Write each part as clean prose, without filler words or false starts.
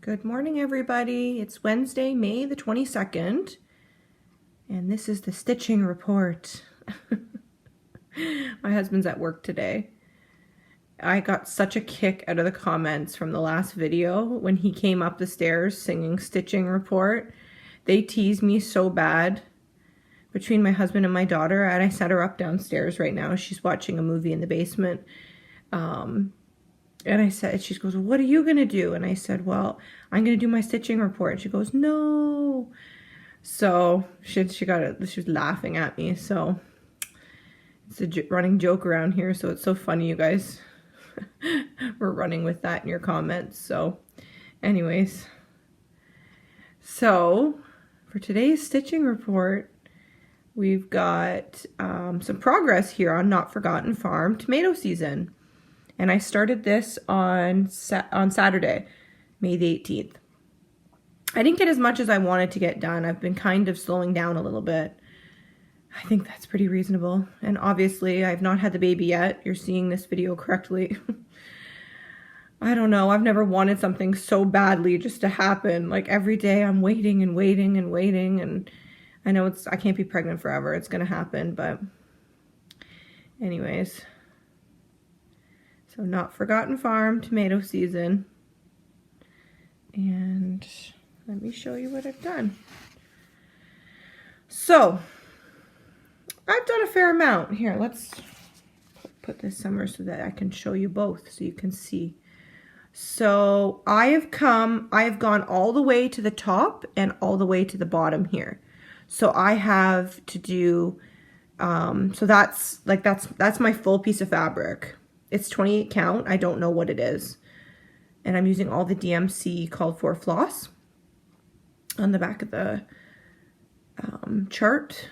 Good morning, everybody. It's Wednesday, May the 22nd, and this is the stitching report. My husband's at work today. I got such a kick out of the comments from the last video when he came up the stairs singing stitching report. They teased me so bad between my husband and my daughter, and I set her up downstairs right now. She's watching a movie in the basement. And I said, she goes, what are you going to do? And I said, well, I'm going to do my stitching report. And she goes, no. So she was laughing at me. So it's a running joke around here. So it's so funny, you guys. We're running with that in your comments. So anyways, so for today's stitching report, we've got some progress here on Not Forgotten Farm tomato season. And I started this on Saturday, May the 18th. I didn't get as much as I wanted to get done. I've been kind of slowing down a little bit. I think that's pretty reasonable. And obviously, I've not had the baby yet. You're seeing this video correctly. I don't know. I've never wanted something so badly just to happen. Like every day I'm waiting and waiting and waiting. And I know I can't be pregnant forever. It's going to happen. But anyways. So Not Forgotten Farm tomato season. And let me show you what I've done. So I've done a fair amount. Here, let's put this somewhere so that I can show you both so you can see. So I have gone all the way to the top and all the way to the bottom here. So I have to do, so that's my full piece of fabric. It's 28 count. I don't know what it is. And I'm using all the DMC called for floss on the back of the chart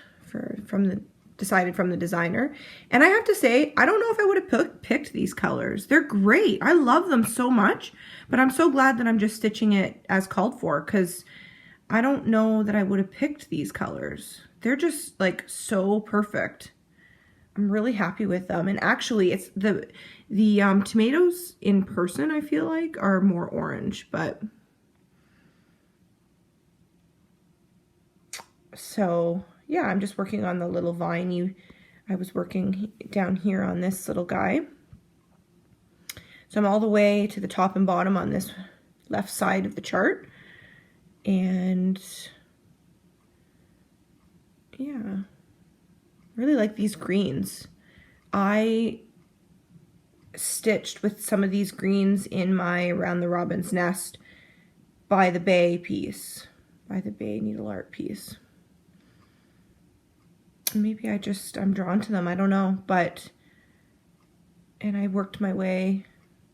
decided from the designer. And I have to say, I don't know if I would have picked these colors. They're great. I love them so much, but I'm so glad that I'm just stitching it as called for because I don't know that I would have picked these colors. They're just like so perfect. I'm really happy with them. And actually it's the tomatoes in person, I feel like, are more orange, but so yeah, I'm just working on the little vine. I was working down here on this little guy. So I'm all the way to the top and bottom on this left side of the chart. And yeah, really like these greens. I stitched with some of these greens in my Around the Robin's Nest by the Bay piece, by the Bay needle art piece. Maybe I'm drawn to them, I don't know, and I worked my way.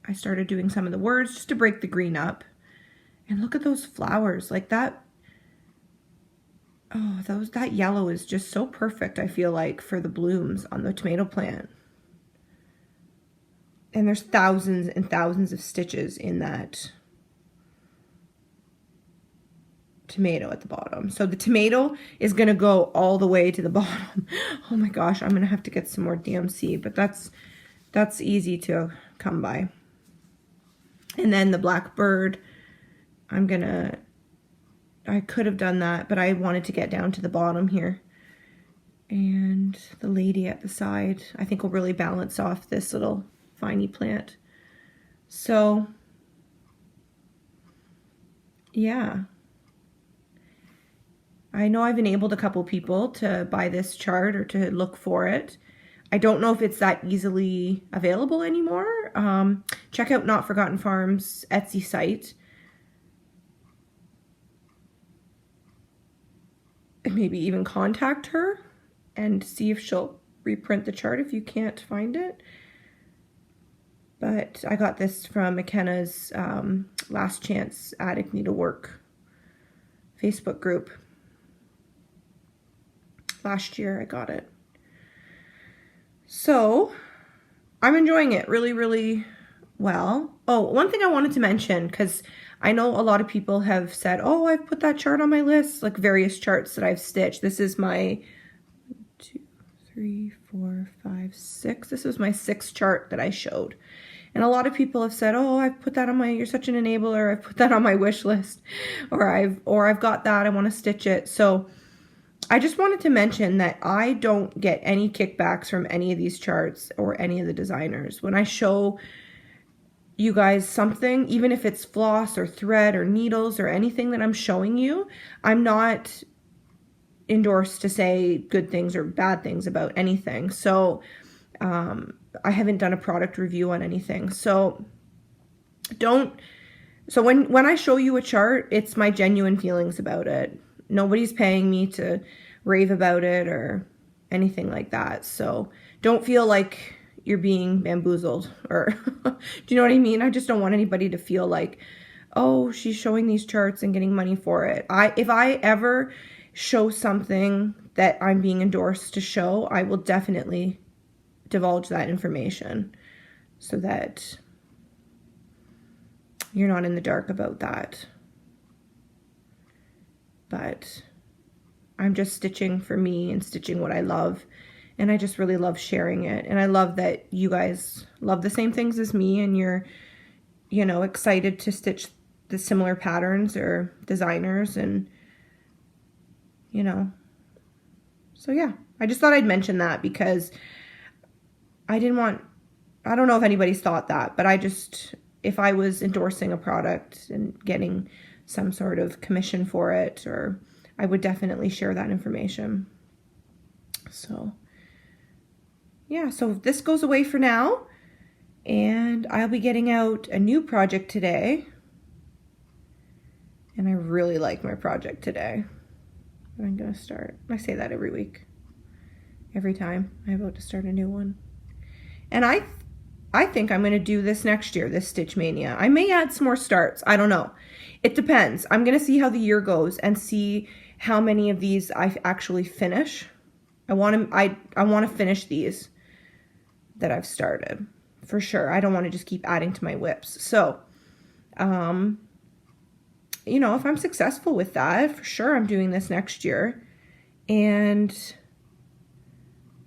I started doing some of the words just to break the green up. And look at those flowers, like that. Oh, that yellow is just so perfect, I feel like, for the blooms on the tomato plant. And there's thousands and thousands of stitches in that tomato at the bottom. So the tomato is going to go all the way to the bottom. Oh my gosh, I'm going to have to get some more DMC, but that's easy to come by. And then the blackbird, I could have done that, but I wanted to get down to the bottom here. And the lady at the side, I think will really balance off this little viney plant. So, yeah. I know I've enabled a couple people to buy this chart or to look for it. I don't know if it's that easily available anymore. Check out Not Forgotten Farm's Etsy site. And maybe even contact her and see if she'll reprint the chart if you can't find it. But I got this from McKenna's Last Chance Attic Needlework Facebook group. Last year I got it. So I'm enjoying it really, really well. Oh, one thing I wanted to mention, because I know a lot of people have said, oh, I've put that chart on my list, like various charts that I've stitched. This is my 2, 3, 4, 5, 6. This was my 6th chart that I showed. And a lot of people have said, oh, I've put that on my, you're such an enabler, I've put that on my wish list, or I've got that, I want to stitch it. So I just wanted to mention that I don't get any kickbacks from any of these charts or any of the designers. When I show you guys something, even if it's floss or thread or needles or anything that I'm showing you, I'm not endorsed to say good things or bad things about anything. So I haven't done a product review on anything. So when I show you a chart, it's my genuine feelings about it. Nobody's paying me to rave about it or anything like that. So don't feel like you're being bamboozled, or do you know what I mean? I just don't want anybody to feel like, oh, she's showing these charts and getting money for it. If I ever show something that I'm being endorsed to show, I will definitely divulge that information so that you're not in the dark about that. But I'm just stitching for me and stitching what I love, and I just really love sharing it. And I love that you guys love the same things as me, and you're, you know, excited to stitch the similar patterns or designers, and you know, so yeah, I just thought I'd mention that because I don't know if anybody's thought that, but if I was endorsing a product and getting some sort of commission for it, or I would definitely share that information. So yeah, so this goes away for now, and I'll be getting out a new project today, and I really like my project today. I'm gonna start, I say that every week, every time I'm about to start a new one. And I think I'm going to do this next year, this Stitch Mania. I may add some more starts. I don't know. It depends. I'm going to see how the year goes and see how many of these I actually finish. I want to finish these that I've started for sure. I don't want to just keep adding to my whips. So, you know, if I'm successful with that, for sure I'm doing this next year. And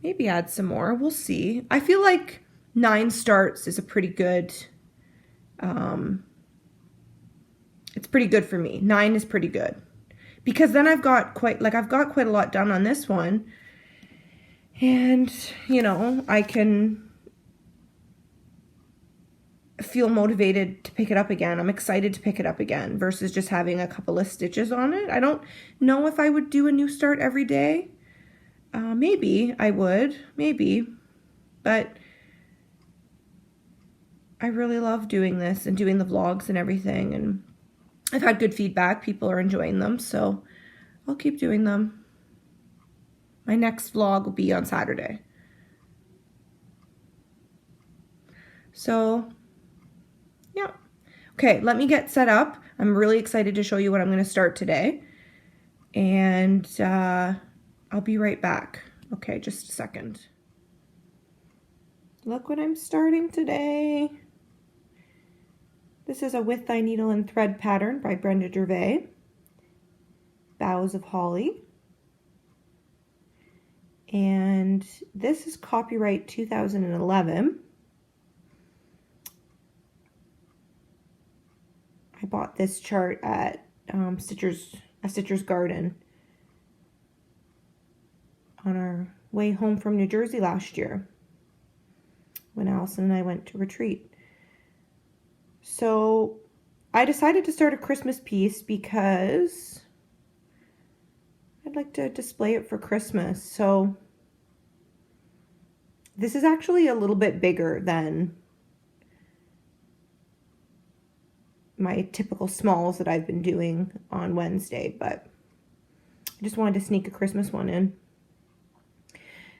maybe add some more. We'll see. I feel like 9 starts is a pretty good, it's pretty good for me. 9 is pretty good. Because then I've got quite a lot done on this one. And, you know, I can feel motivated to pick it up again. I'm excited to pick it up again versus just having a couple of stitches on it. I don't know if I would do a new start every day. Maybe I would, maybe, but I really love doing this and doing the vlogs and everything, and I've had good feedback. People are enjoying them, so I'll keep doing them. My next vlog will be on Saturday. So, yeah. Okay, let me get set up. I'm really excited to show you what I'm going to start today, and I'll be right back. Okay, just a second. Look what I'm starting today. This is a With Thy Needle and Thread pattern by Brenda Gervais. Boughs of Holly. And this is copyright 2011. I bought this chart at Stitcher's Garden on our way home from New Jersey last year when Allison and I went to retreat. So I decided to start a Christmas piece because I'd like to display it for Christmas. So this is actually a little bit bigger than my typical smalls that I've been doing on Wednesday, but I just wanted to sneak a Christmas one in.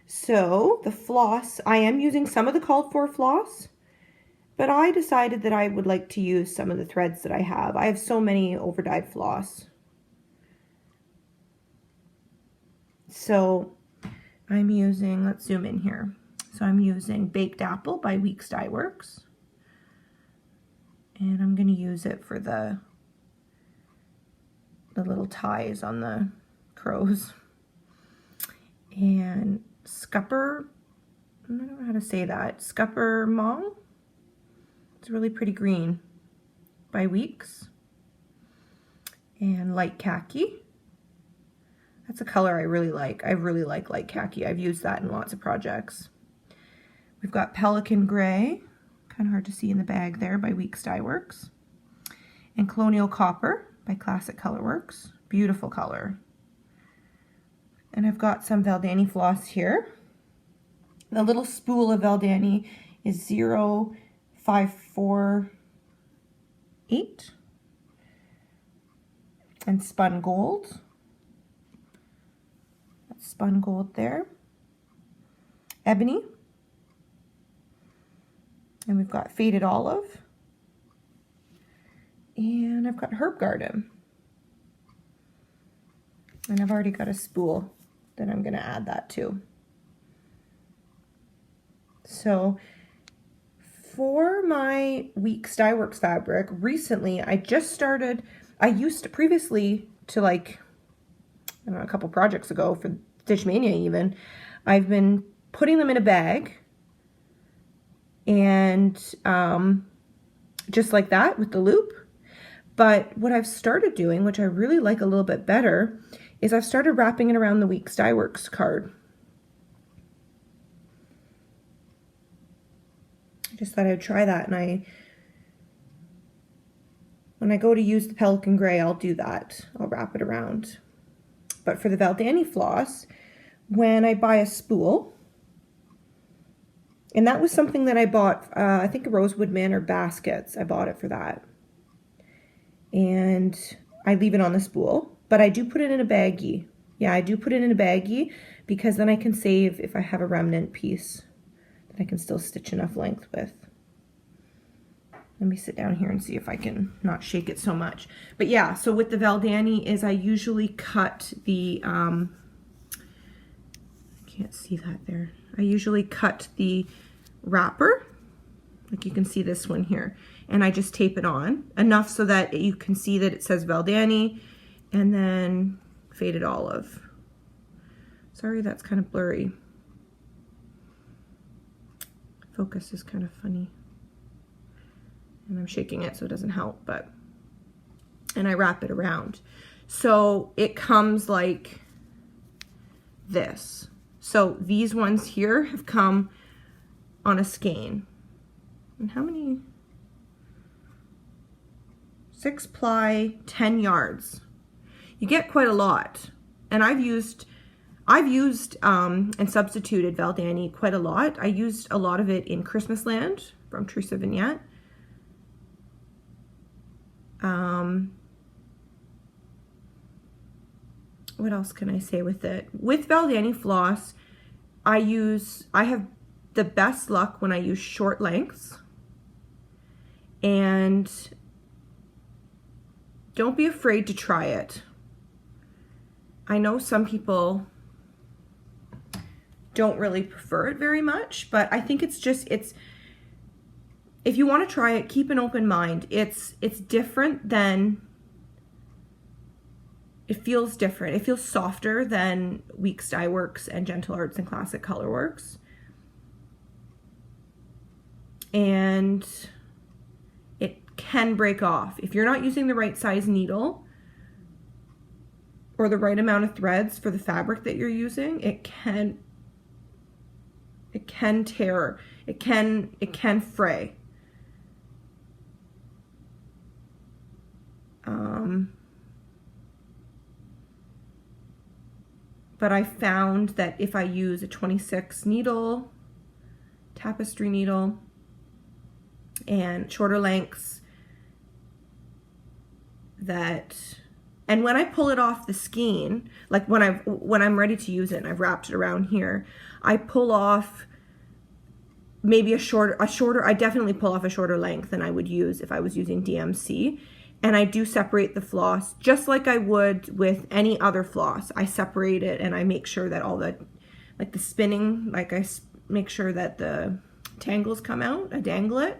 So the floss, I am using some of the called for floss, but I decided that I would like to use some of the threads that I have. I have so many overdyed floss. So I'm using, let's zoom in here. So I'm using Baked Apple by Weeks Dye Works. And I'm going to use it for the little ties on the crows. And I don't know how to say that, Scuppernong? It's a really pretty green by Weeks. And light khaki. That's a color I really like. I really like light khaki. I've used that in lots of projects. We've got Pelican Grey, kind of hard to see in the bag there, by Weeks Dye Works. And Colonial Copper by Classic Colourworks. Beautiful color. And I've got some Valdani floss here. The little spool of Valdani is 0548. And Spun Gold. That's Spun Gold there. Ebony. And we've got Faded Olive. And I've got Herb Garden. And I've already got a spool that I'm going to add that to. So for my Weeks Dye Works fabric, recently I just started, I used to previously to like, I don't know, a couple projects ago for Stitch Mania even, I've been putting them in a bag and just like that with the loop. But what I've started doing, which I really like a little bit better, is I've started wrapping it around the Weeks Dye Works card. I just thought I'd try that, and when I go to use the Pelican Grey, I'll do that. I'll wrap it around. But for the Valdani floss, when I buy a spool, and that was something that I bought, I think Rosewood Manor baskets, I bought it for that. And I leave it on the spool, but I do put it in a baggie. Yeah, I do put it in a baggie because then I can save if I have a remnant piece that I can still stitch enough length with. Let me sit down here and see if I can not shake it so much. But yeah, so with the Valdani is I usually cut the, I can't see that there. I usually cut the wrapper, like you can see this one here, and I just tape it on enough so that you can see that it says Valdani and then Faded Olive. Sorry, that's kind of blurry. Focus is kind of funny. And I'm shaking it so it doesn't help, but, and I wrap it around. So it comes like this. So these ones here have come on a skein. And how many? 6 ply, 10 yards. You get quite a lot. And I've used and substituted Valdani quite a lot. I used a lot of it in Christmas Land from Teresa Vignette. What else can I say with it? With Valdani floss, I have the best luck when I use short lengths. And don't be afraid to try it. I know some people don't really prefer it very much, but I think it's if you want to try it, keep an open mind. It's different than, it feels different. It feels softer than Weeks Dye Works and Gentle Arts and Classic Colourworks. And it can break off. If you're not using the right size needle or the right amount of threads for the fabric that you're using, it can tear, it can fray. But I found that if I use a 26 needle, tapestry needle, and shorter lengths, and when I pull it off the skein, like when I'm ready to use it and I've wrapped it around here, I pull off maybe a shorter, I definitely pull off a shorter length than I would use if I was using DMC. And I do separate the floss just like I would with any other floss. I separate it and I make sure that all the, like the spinning, like I make sure that the tangles come out, I dangle it.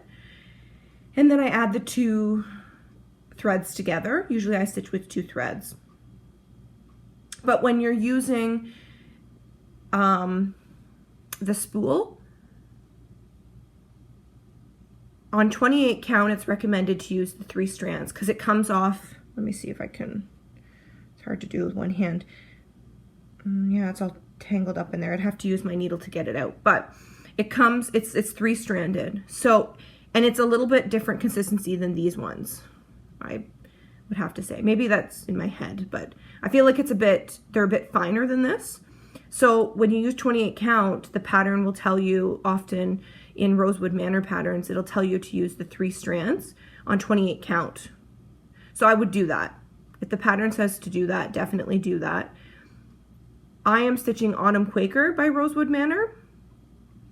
And then I add the 2 threads together. Usually I stitch with 2 threads. But when you're using the spool, on 28 count, it's recommended to use the 3 strands because it comes off. Let me see if I can, it's hard to do with one hand. Yeah, it's all tangled up in there. I'd have to use my needle to get it out, but it comes, it's 3-stranded. So, and it's a little bit different consistency than these ones, I would have to say. Maybe that's in my head, but I feel like they're a bit finer than this. So when you use 28 count, the pattern will tell you often in Rosewood Manor patterns, it'll tell you to use the 3 strands on 28 count. So I would do that. If the pattern says to do that, definitely do that. I am stitching Autumn Quaker by Rosewood Manor.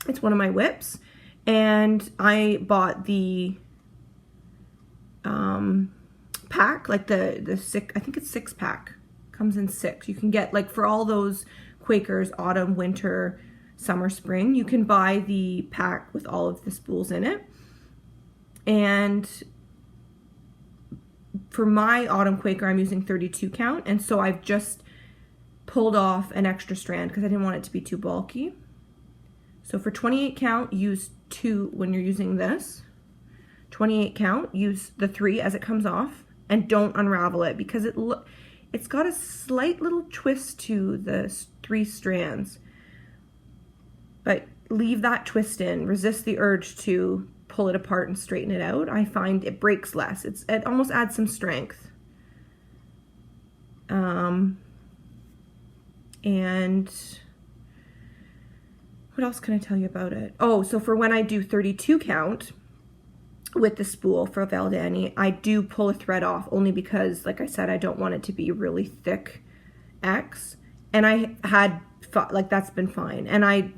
It's one of my whips. And I bought the pack, like the 6, I think it's 6-pack. Comes in 6. You can get, like, for all those Quakers, autumn, winter, summer, spring, you can buy the pack with all of the spools in it. And for my Autumn Quaker, I'm using 32 count, and so I've just pulled off an extra strand because I didn't want it to be too bulky. So for 28 count, use 2 when you're using this. 28 count, use the 3 as it comes off, and don't unravel it because it's got a slight little twist to the 3 strands. But leave that twist in. Resist the urge to pull it apart and straighten it out. I find it breaks less. It almost adds some strength. And what else can I tell you about it? Oh, so for when I do 32 count with the spool for Valdani, I do pull a thread off only because, like I said, I don't want it to be really thick X. And I had, like, that's been fine. And I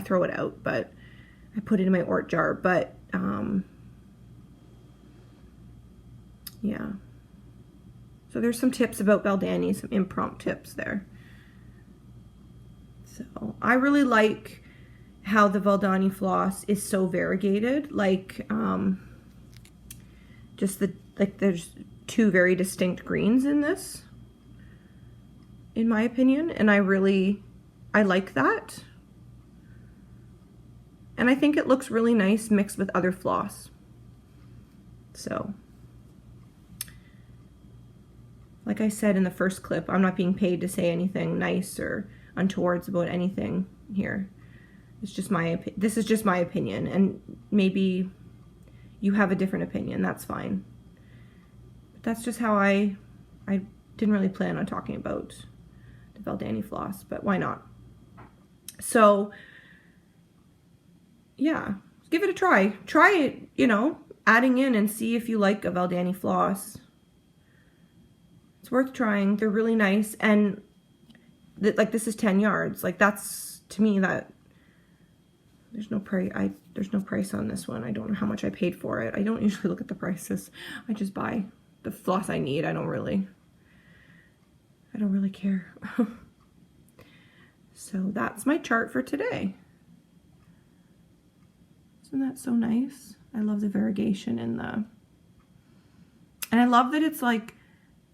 throw it out, but I put it in my Ort jar. But, yeah. So there's some tips about Valdani, some impromptu tips there. So I really like how the Valdani floss is so variegated. Like, just there's 2 very distinct greens in this, in my opinion, and I like that. And I think it looks really nice mixed with other floss. So, like I said in the first clip, I'm not being paid to say anything nice or untowards about anything here. It's just this is just my opinion, and maybe you have a different opinion. That's fine. But that's just how I didn't really plan on talking about the Valdani floss, but why not? So yeah, give it a try. Try it, you know, adding in and see if you like a Valdani floss. It's worth trying. They're really nice, and like this is 10 yards. Like that's, to me, that there's no price on this one. I don't know how much I paid for it. I don't usually look at the prices. I just buy the floss I need. I don't really care. So that's my chart for today. Isn't that so nice? I love the variegation in and I love that it's like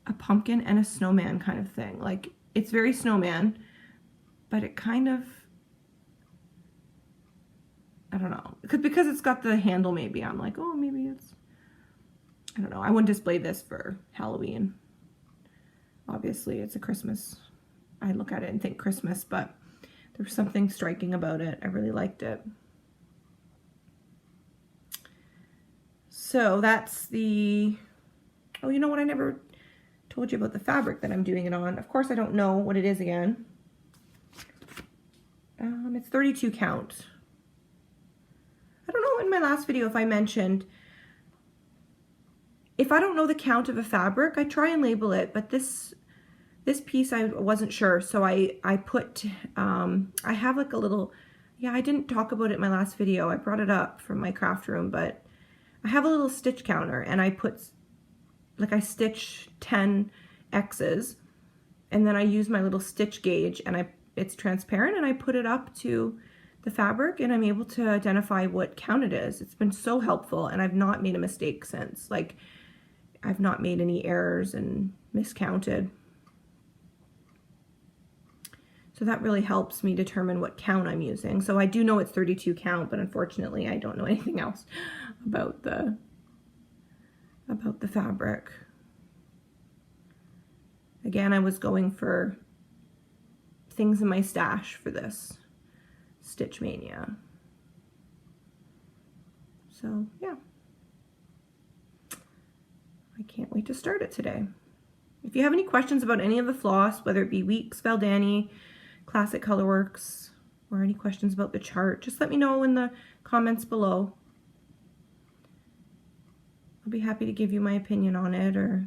a pumpkin and a snowman kind of thing. Like, it's very snowman, but it kind of, I don't know, because it's got the handle, maybe I'm like, oh, maybe it's, I don't know. I wouldn't display this for Halloween. Obviously, it's a Christmas. I look at it and think Christmas, but there was something striking about it. I really liked it. So that's the, oh, you know what? I never told you about the fabric that I'm doing it on. Of course, I don't know what it is again. It's 32 count. I don't know in my last video if I mentioned, if I don't know the count of a fabric, I try and label it, but this piece I wasn't sure, so I put, I have like a little, yeah, I didn't talk about it in my last video. I brought it up from my craft room, but I have a little stitch counter, and I put, like, I stitch 10 X's, and then I use my little stitch gauge, and it's transparent, and I put it up to the fabric, and I'm able to identify what count it is. It's been so helpful, and I've not made a mistake since. Like, I've not made any errors and miscounted. So that really helps me determine what count I'm using. So I do know it's 32 count, but unfortunately I don't know anything else. about the fabric. Again, I was going for things in my stash for this Stitch Mania. So yeah, I can't wait to start it today. If you have any questions about any of the floss, whether it be Weeks-Valdani, Classic Colourworks, or any questions about the chart, just let me know in the comments below. I'll be happy to give you my opinion on it, or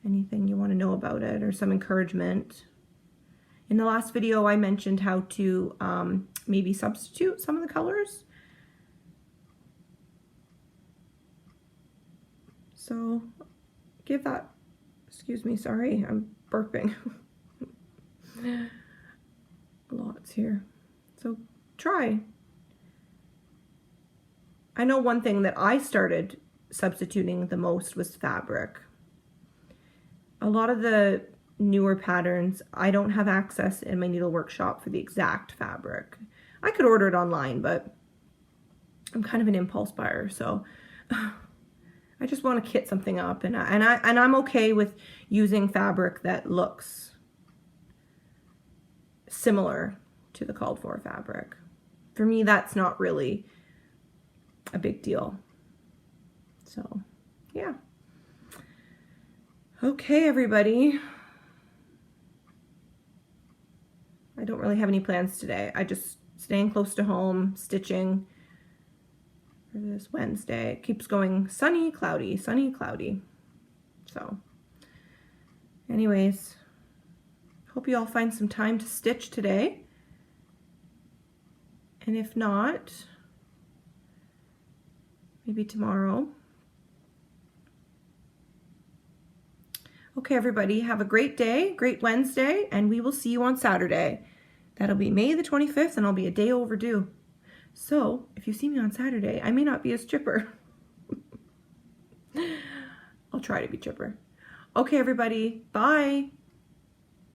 anything you want to know about it, or some encouragement. In the last video, I mentioned how to maybe substitute some of the colors. So give that, excuse me, sorry, I'm burping. Lots here. So try. I know one thing that I started substituting the most was fabric. A lot of the newer patterns, I don't have access in my needle workshop for the exact fabric. I could order it online, but I'm kind of an impulse buyer, so I just want to kit something up, and I'm okay with using fabric that looks similar to the called for fabric. For me, that's not really a big deal. So, yeah. Okay, everybody. I don't really have any plans today. I just staying close to home, stitching for this Wednesday. It keeps going sunny, cloudy, sunny, cloudy. So, anyways, hope you all find some time to stitch today. And if not, maybe tomorrow. Okay, everybody, have a great day, great Wednesday, and we will see you on Saturday. That'll be May the 25th, and I'll be a day overdue. So, if you see me on Saturday, I may not be as chipper. I'll try to be chipper. Okay, everybody, bye.